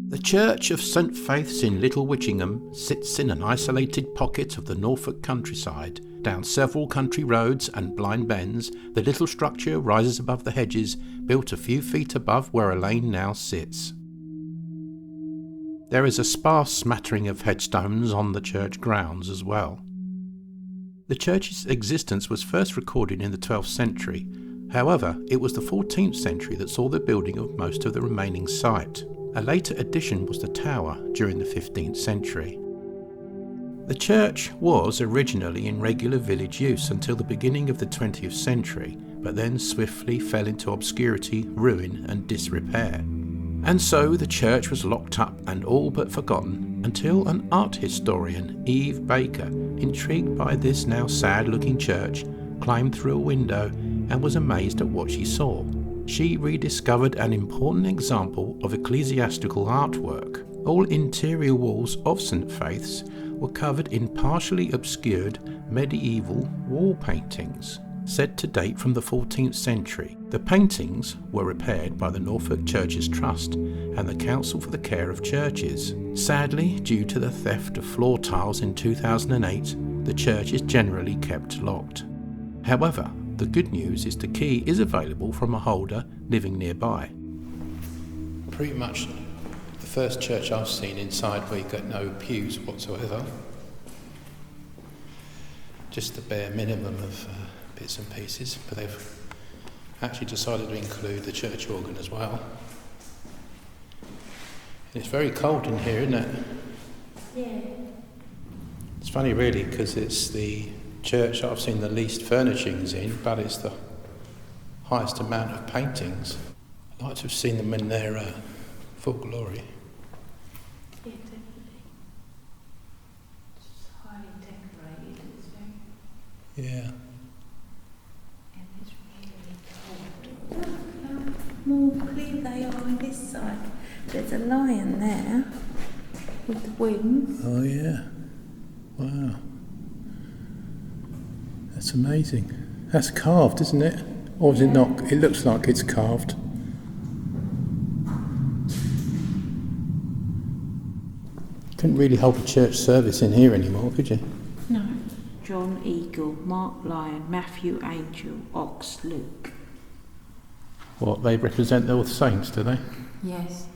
The Church of St Faith's in Little Witchingham sits in an isolated pocket of the Norfolk countryside. Down several country roads and blind bends, the little structure rises above the hedges, built a few feet above where a lane now sits. There is a sparse smattering of headstones on the church grounds as well. The church's existence was first recorded in the 12th century. However, it was the 14th century that saw the building of most of the remaining site. A later addition was the tower during the 15th century. The church was originally in regular village use until the beginning of the 20th century, but then swiftly fell into obscurity, ruin and disrepair. And so the church was locked up and all but forgotten until an art historian, Eve Baker, intrigued by this now sad-looking church, climbed through a window and was amazed at what she saw. She rediscovered an important example of ecclesiastical artwork. All interior walls of St Faith's were covered in partially obscured medieval wall paintings, said to date from the 14th century. The paintings were repaired by the Norfolk Churches Trust and the Council for the Care of Churches. Sadly, due to the theft of floor tiles in 2008, the church is generally kept locked. However, the good news is the key is available from a holder living nearby. Pretty much the first church I've seen inside where you got no pews whatsoever. Just the bare minimum of bits and pieces, but they've actually decided to include the church organ as well. And it's very cold in here, isn't it? Yeah. It's funny really, because it's the church I've seen the least furnishings in, but it's the highest amount of paintings. I'd like to have seen them in their full glory. Yeah, definitely. It's highly decorated. It's very... Yeah. And it's really cold. Look how more clear they are on this side. There's a lion there with the wings. Oh yeah. Wow. That's amazing. That's carved, isn't it? Or is it not? It looks like it's carved. Couldn't really hold a church service in here anymore, could you? No. John Eagle, Mark Lion, Matthew Angel, Ox Luke. What, they represent all the saints, do they? Yes.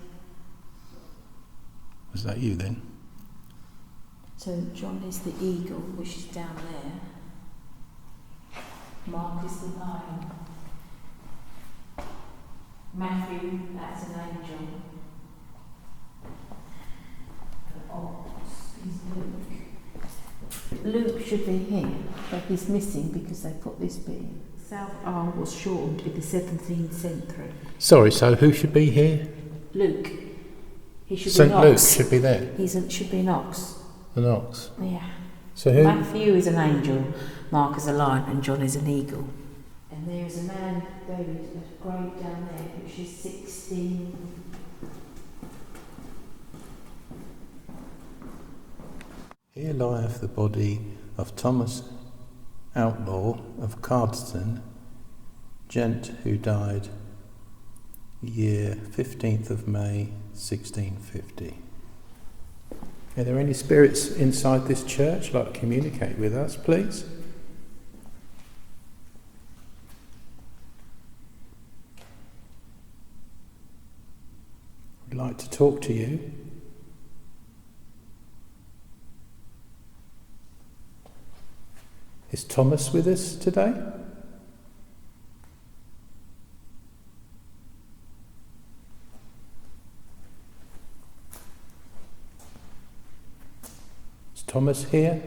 Was that you then? So John is the eagle, which is down there. Mark is the lion. Matthew, that's an angel. The ox is Luke. Luke should be here, but he's missing because they put this bit in. South arm was shortened in the 17th century. Sorry, so who should be here? Luke. He should St. be an Luke ox. should be there. Should be an ox. An ox. Yeah. So who? Matthew is an angel, Mark is a lion, and John is an eagle. And there is a man buried at a grave down there, which is 16. Here lieth the body of Thomas Outlaw of Cardston, gent who died year 15th of May 1650. Are there any spirits inside this church like to communicate with us, please? We'd like to talk to you. Is Thomas with us today? Is Thomas here?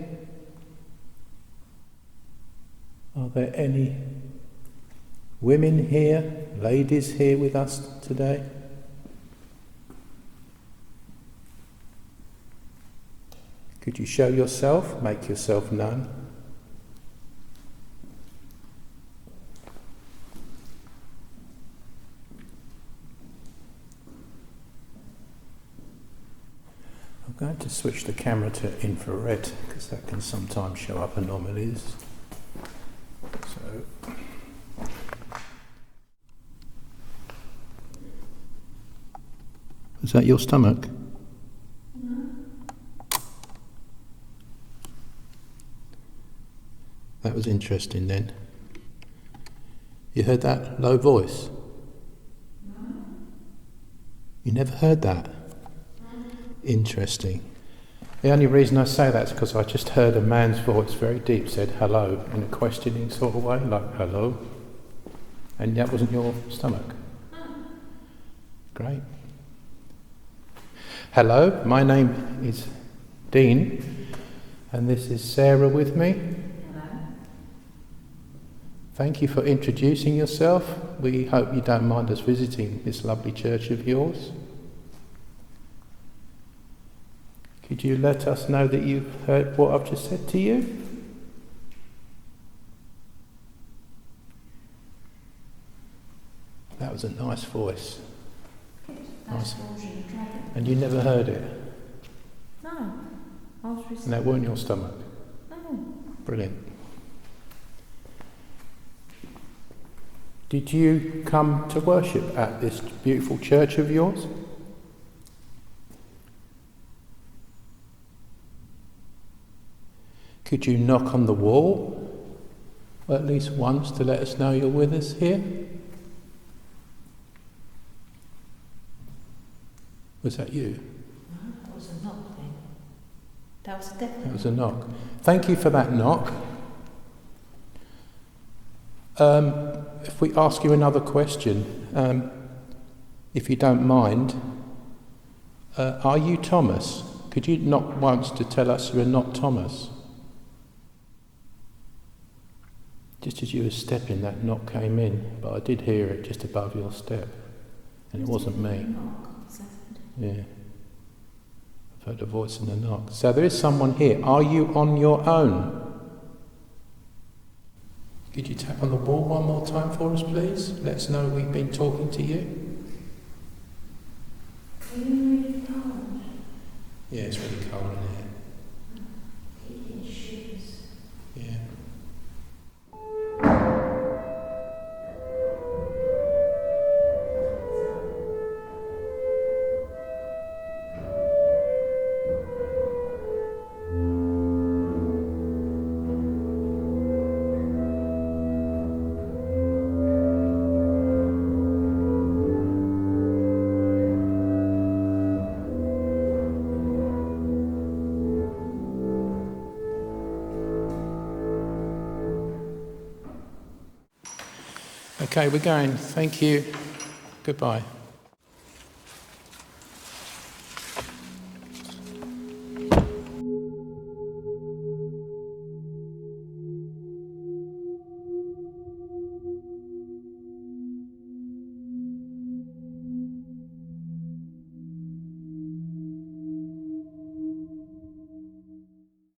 Are there any women here, ladies here with us today? Could you show yourself, make yourself known? I'm going to switch the camera to infrared because that can sometimes show up anomalies. So Was that your stomach? That was interesting then. You heard that low voice? You never heard that? Interesting. The only reason I say that is because I just heard a man's voice, very deep, said hello in a questioning sort of way, like hello. And that wasn't your stomach? Great. Hello, my name is Dean, and this is Sarah with me. Hello. Thank you for introducing yourself. We hope you don't mind us visiting this lovely church of yours. Could you let us know that you've heard what I've just said to you? That was a nice voice. That's Nice. Forging the Dragon. And you never heard it? No. I was receiving. And that weren't your stomach? No. Brilliant. Did you come to worship at this beautiful church of yours? Could you knock on the wall at least once to let us know you're with us here? Was that you? No, that was a knock then. That was definitely. That was a knock. Thank you for that knock. If we ask you another question, if you don't mind, are you Thomas? Could you knock once to tell us you're not Thomas? Just as you were stepping, that knock came in, but I did hear it just above your step, and it wasn't me. Yeah, I've heard a voice in the knock. So there is someone here. Are you on your own? Could you tap on the wall one more time for us, please? Let us know we've been talking to you. Are you really cold? Yeah, it's really cold in here. It shivers. Yeah. Okay, we're going. Thank you. Goodbye.